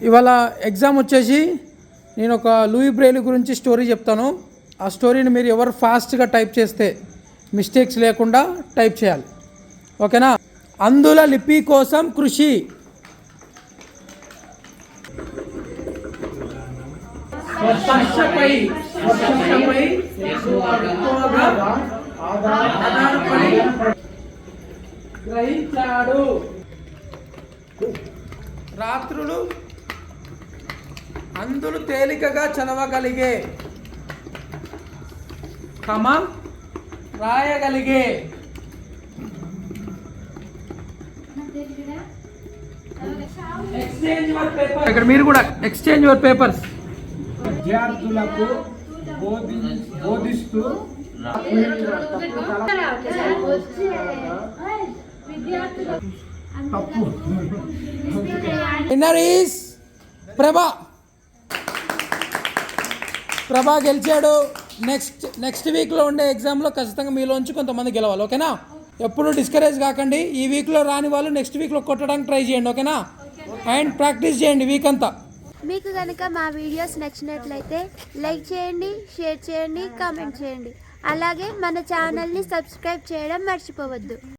ఇవాళ ఎగ్జామ్ వచ్చేసి నేను ఒక లూయి బ్రెయిలీ గురించి స్టోరీ చెప్తాను. ఆ స్టోరీని మీరు ఎవరు ఫాస్ట్గా టైప్ చేస్తే మిస్టేక్స్ లేకుండా టైప్ చేయాలి, ఓకేనా? అందుల లిపి కోసం కృషి. గ్రహించాడు. రాత్రులు అందులు తేలికగా చదవగలిగే, రాయగలిగే. ఇక్కడ మీరు కూడా ఎక్స్చేంజ్ యువర్ పేపర్స్. విద్యార్థులకు బోధిస్తూ విన్నర్ ఈస్ ప్రభా. ప్రభా గెలిచాడు. నెక్స్ట్ వీక్లో ఉండే ఎగ్జామ్లో ఖచ్చితంగా మీలోంచి కొంతమంది గెలవాలి, ఓకేనా? ఎప్పుడు డిస్కరేజ్ కాకండి. ఈ వీక్లో రాని వాళ్ళు నెక్స్ట్ వీక్లో కొట్టడానికి ట్రై చేయండి, ఓకేనా? అండ్ ప్రాక్టీస్ చేయండి వీక్ అంతా. మీకు కనుక మా వీడియోస్ నచ్చినట్లయితే లైక్ చేయండి, షేర్ చేయండి, కామెంట్ చేయండి. అలాగే మన ఛానల్ని సబ్స్క్రైబ్ చేయడం మర్చిపోవద్దు.